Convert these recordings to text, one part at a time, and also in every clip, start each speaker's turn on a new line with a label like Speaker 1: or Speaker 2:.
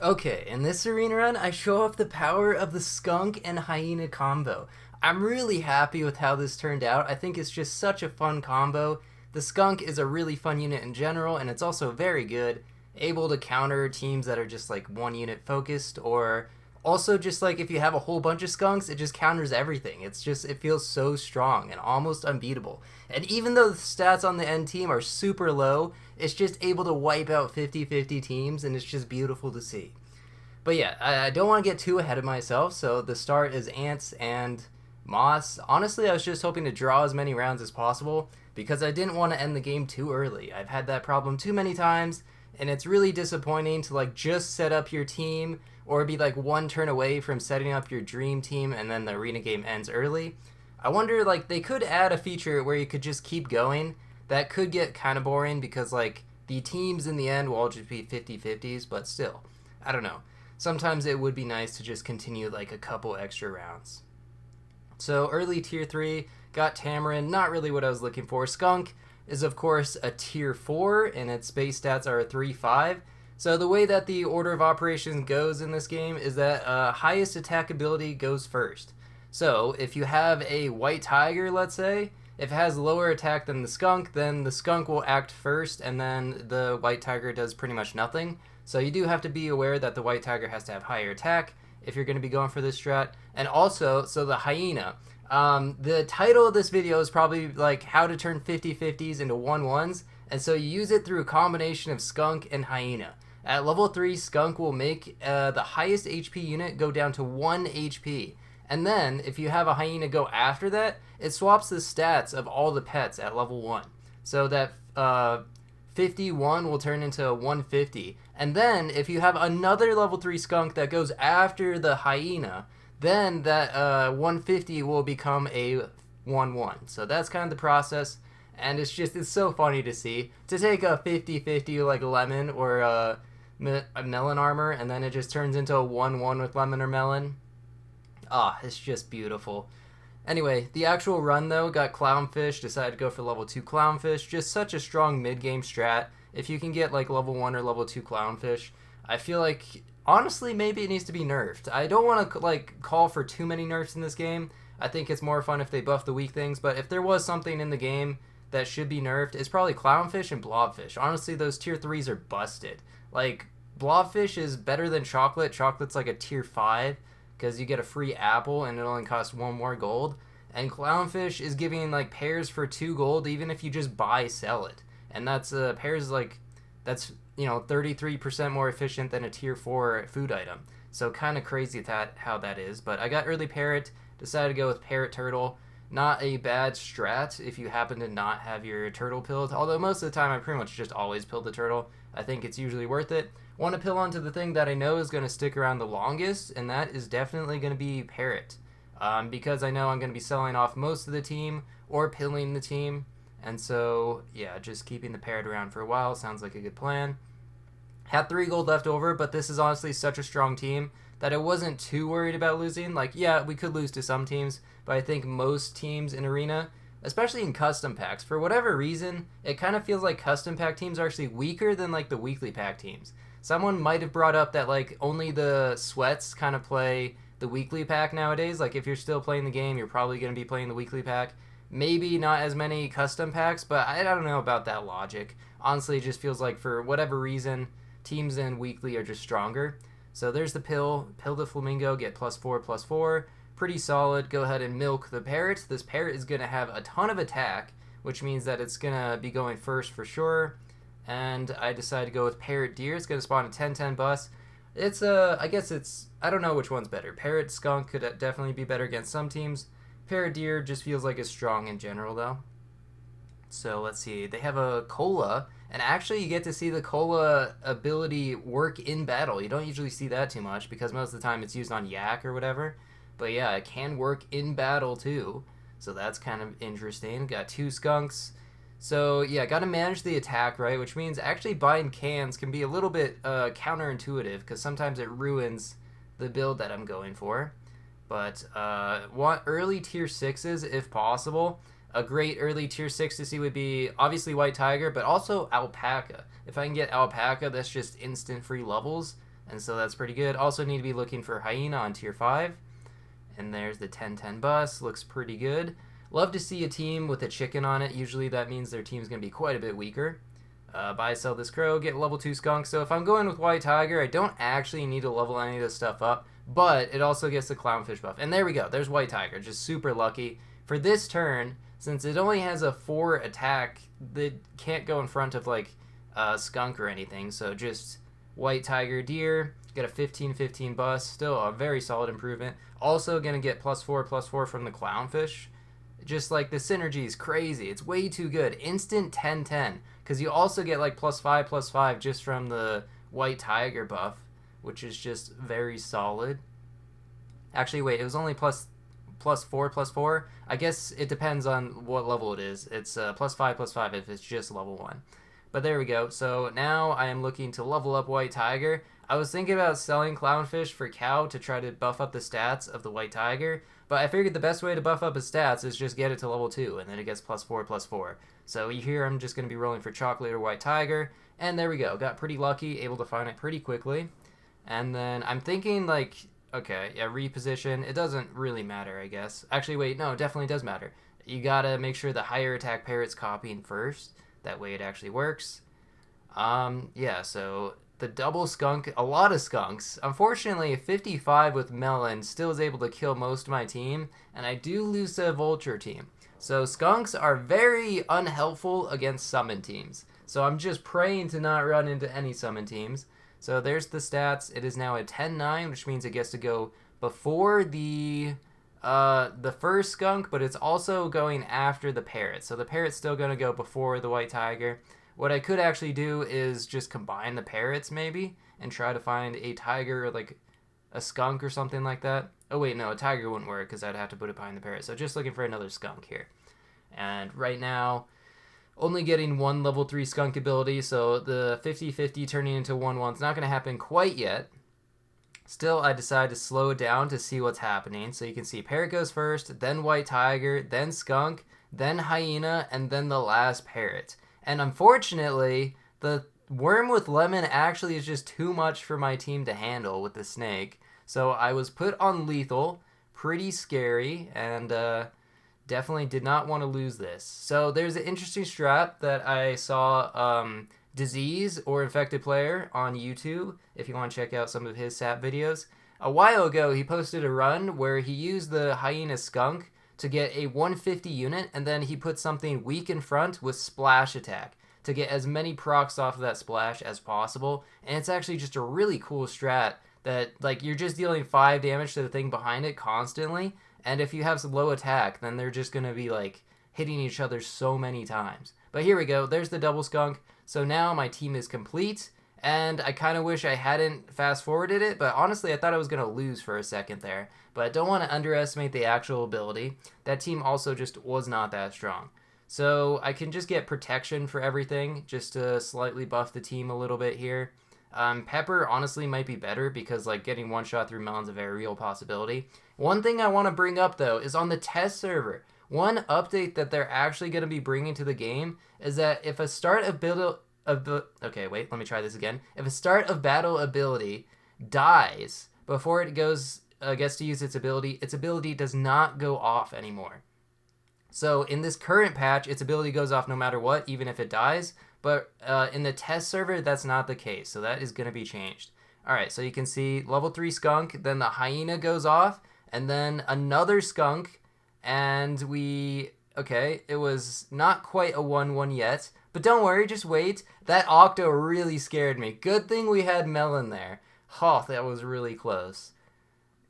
Speaker 1: Okay, in this arena run, I show off the power of the Skunk and Hyena combo. I'm really happy with how this turned out. I think it's just such a fun combo. The Skunk is a really fun unit in general, and it's also very good, able to counter teams that are just like one unit focused, or also just like if you have a whole bunch of Skunks, it just counters everything. It feels so strong and almost unbeatable. And even though the stats on the end team are super low, it's just able to wipe out 50-50 teams, and it's just beautiful to see. But yeah, I don't want to get too ahead of myself, so the start is Ants and Moss. Honestly, I was just hoping to draw as many rounds as possible because I didn't want to end the game too early. I've had that problem too many times, and it's really disappointing to like just set up your team or be like one turn away from setting up your dream team and then the arena game ends early. I wonder, like, they could add a feature where you could just keep going. That could get kind of boring because like the teams in the end will all just be 50-50s, but still, I don't know. Sometimes it would be nice to just continue like a couple extra rounds. So early tier 3, got Tamarin, not really what I was looking for. Skunk is of course a tier 4 and its base stats are a 3-5. So the way that the order of operations goes in this game is that highest attack ability goes first. So if you have a white tiger, let's say, if it has lower attack than the skunk, then the skunk will act first and then the white tiger does pretty much nothing. So you do have to be aware that the white tiger has to have higher attack if you're going to be going for this strat. And also, so the hyena. The title of this video is probably like how to turn 50-50s into 1-1s. And so you use it through a combination of skunk and hyena. At level 3, skunk will make the highest HP unit go down to 1 HP. And then, if you have a hyena go after that, it swaps the stats of all the pets at level 1. So that 51 will turn into 150. And then, if you have another level 3 skunk that goes after the hyena, then that 150 will become a 1-1. So that's kind of the process. And it's so funny to see. To take a 50-50 like lemon or a melon armor, and then it just turns into a 1-1 with lemon or melon. Ah, it's just beautiful. Anyway, the actual run though got Clownfish, decided to go for level 2 Clownfish. Just such a strong mid-game strat. If you can get like level 1 or level 2 Clownfish, I feel like honestly maybe it needs to be nerfed. I don't want to like call for too many nerfs in this game. I think it's more fun if they buff the weak things, but if there was something in the game that should be nerfed, it's probably Clownfish and Blobfish. Honestly, those tier 3s are busted. Like, Blobfish is better than Chocolate. Chocolate's like a tier 5 because you get a free apple and it only costs 1 more gold. And Clownfish is giving like pairs for 2 gold even if you just sell it. And that's pairs like that's 33% more efficient than a tier 4 food item. So kind of crazy how that is. But I got early Parrot, decided to go with Parrot Turtle. Not a bad strat if you happen to not have your turtle pilled. Although most of the time I pretty much just always pill the turtle. I think it's usually worth it. Want to pill onto the thing that I know is going to stick around the longest, and that is definitely going to be Parrot. Because I know I'm going to be selling off most of the team or pilling the team. And so, yeah, just keeping the Parrot around for a while sounds like a good plan. Had 3 gold left over, but this is honestly such a strong team that I wasn't too worried about losing. Like, yeah, we could lose to some teams, but I think most teams in Arena, especially in custom packs, for whatever reason, it kind of feels like custom pack teams are actually weaker than like the weekly pack teams. Someone might have brought up that like only the sweats kind of play the weekly pack nowadays. Like if you're still playing the game, you're probably going to be playing the weekly pack. Maybe not as many custom packs, but I don't know about that logic. Honestly, it just feels like for whatever reason, teams in weekly are just stronger. So there's the pill the flamingo, get +4/+4. Pretty solid. Go ahead and milk the parrot. This parrot is going to have a ton of attack, which means that it's going to be going first for sure. And I decided to go with Parrot Deer. It's going to spawn a 10-10 bus. It's I guess it's, I don't know which one's better. Parrot Skunk could definitely be better against some teams. Parrot Deer just feels like it's strong in general though. So let's see. They have a Cola, and actually you get to see the Cola ability work in battle. You don't usually see that too much because most of the time it's used on Yak or whatever. But yeah, it can work in battle too. So that's kind of interesting. Got 2 Skunks. So yeah, got to manage the attack, right? Which means actually buying cans can be a little bit counterintuitive because sometimes it ruins the build that I'm going for. But want early tier 6s if possible. A great early tier 6 to see would be obviously White Tiger, but also Alpaca. If I can get Alpaca, that's just instant free levels. and so that's pretty good. Also need to be looking for Hyena on tier 5. And there's the 10-10 bus. Looks pretty good. Love to see a team with a chicken on it. Usually that means their team's going to be quite a bit weaker. Buy, sell this crow, get level 2 skunk. So if I'm going with white tiger, I don't actually need to level any of this stuff up. But it also gets the clownfish buff. And there we go. There's white tiger. Just super lucky. For this turn, since it only has a 4 attack, that can't go in front of like skunk or anything. So just white tiger deer. Get a 15-15 bus. Still a very solid improvement. Also going to get +4/+4 from the clownfish. Just like the synergy is crazy. It's way too good. Instant 10-10. Because you also get like +5/+5 just from the white tiger buff, which is just very solid. Actually, wait, it was only +4/+4. I guess it depends on what level it is. It's +5/+5 if it's just level 1. But there we go. So now I am looking to level up white tiger. I was thinking about selling clownfish for cow to try to buff up the stats of the white tiger, but I figured the best way to buff up his stats is just get it to level 2, and then it gets +4/+4. So here I'm just going to be rolling for chocolate or white tiger, and there we go. Got pretty lucky, able to find it pretty quickly. And then I'm thinking like, okay, yeah, reposition. It doesn't really matter, I guess. Actually, wait, no, it definitely does matter. You gotta make sure the higher attack parrot's copying first. That way it actually works. Yeah, so the double skunk, a lot of skunks. Unfortunately, 55 with melon still is able to kill most of my team, and I do lose to a vulture team. So skunks are very unhelpful against summon teams. So I'm just praying to not run into any summon teams. So there's the stats. It is now a 10-9, which means it gets to go before the first skunk, but it's also going after the parrot. So the parrot's still going to go before the white tiger. What I could actually do is just combine the parrots maybe and try to find a tiger or like a skunk or something like that. Oh wait, no, a tiger wouldn't work because I'd have to put it behind the parrot. So just looking for another skunk here. And right now, only getting one level 3 skunk ability, so the 50-50 turning into 1/1 is not going to happen quite yet. Still, I decided to slow it down to see what's happening. So you can see parrot goes first, then white tiger, then skunk, then hyena, and then the last parrot. And unfortunately, the worm with lemon actually is just too much for my team to handle with the snake. So I was put on lethal, pretty scary, and definitely did not want to lose this. So there's an interesting strat that I saw Disease or Infected Player on YouTube, if you want to check out some of his SAP videos. A while ago, he posted a run where he used the Hyena Skunk to get a 150 unit, and then he put something weak in front with Splash Attack to get as many procs off of that splash as possible. And it's actually just a really cool strat that, like, you're just dealing 5 damage to the thing behind it constantly, and if you have some low attack, then they're just going to be, like, hitting each other so many times. But here we go. There's the double skunk. So now my team is complete, and I kind of wish I hadn't fast-forwarded it, but honestly, I thought I was going to lose for a second there. But don't want to underestimate the actual ability. That team also just was not that strong. So I can just get protection for everything, just to slightly buff the team a little bit here. Pepper honestly might be better because like getting one shot through melon's a very real possibility. One thing I want to bring up though is on the test server. One update that they're actually going to be bringing to the game is that if a start of battle If a start of battle ability dies before it gets to use its ability does not go off anymore. So in this current patch, its ability goes off no matter what, even if it dies. But in the test server, that's not the case. So that is going to be changed. All right, so you can see level 3 skunk, then the hyena goes off, and then another skunk, and it was not quite a 1/1 yet, but don't worry, just wait. That octo really scared me. Good thing we had melon there. Oh, that was really close.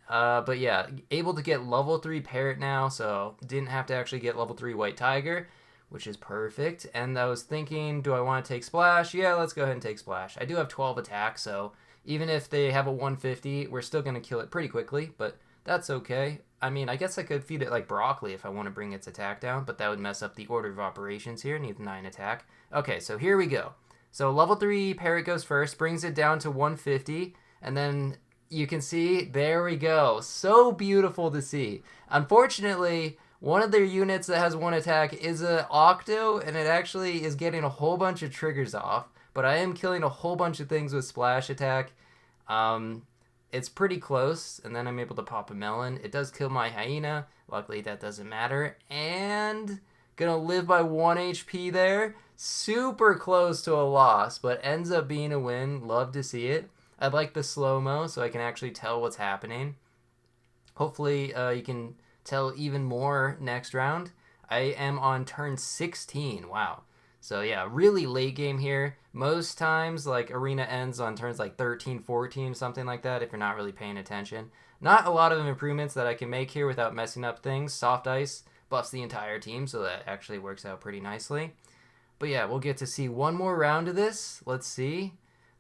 Speaker 1: But yeah, able to get level 3 parrot now, so didn't have to actually get level 3 white tiger, which is perfect. And I was thinking, do I want to take splash? Yeah, let's go ahead and take splash. I do have 12 attack, so even if they have a 150, we're still going to kill it pretty quickly, but that's okay. I mean, I guess I could feed it like broccoli if I want to bring its attack down, but that would mess up the order of operations here. It needs 9 attack. Okay, so here we go. So level 3 parrot goes first, brings it down to 150, and then you can see, there we go. So beautiful to see. Unfortunately, one of their units that has 1 attack is an octo, and it actually is getting a whole bunch of triggers off, but I am killing a whole bunch of things with splash attack. It's pretty close, and then I'm able to pop a melon. It does kill my hyena. Luckily, that doesn't matter. And gonna live by 1 HP there. Super close to a loss, but ends up being a win. Love to see it. I like the slow-mo so I can actually tell what's happening. Hopefully, you can tell even more next round. I am on turn 16. Wow. So yeah, really late game here. Most times, like, arena ends on turns like 13, 14, something like that, if you're not really paying attention. Not a lot of improvements that I can make here without messing up things. Soft ice buffs the entire team, so that actually works out pretty nicely. But yeah, we'll get to see one more round of this. Let's see.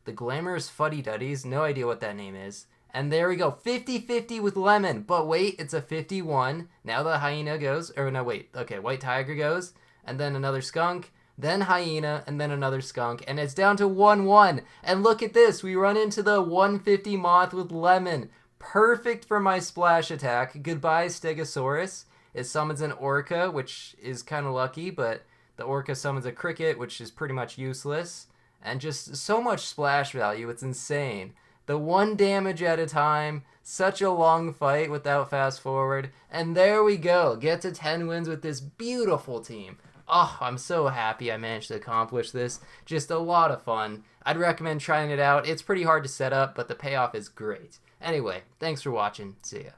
Speaker 1: The Glamorous Fuddy Duddies. No idea what that name is. And there we go. 50-50 with Lemon. But wait, it's a 51. Now the Hyena goes. Or no, wait. Okay, White Tiger goes. And then another Skunk. Then Hyena. And then another Skunk. And it's down to 1-1. And look at this. We run into the 150 Moth with Lemon. Perfect for my splash attack. Goodbye, Stegosaurus. It summons an Orca, which is kind of lucky, but the Orca summons a Cricket, which is pretty much useless. And just so much splash value, it's insane. The 1 damage at a time, such a long fight without fast forward. And there we go, get to 10 wins with this beautiful team. Oh, I'm so happy I managed to accomplish this. Just a lot of fun. I'd recommend trying it out. It's pretty hard to set up, but the payoff is great. Anyway, thanks for watching. See ya.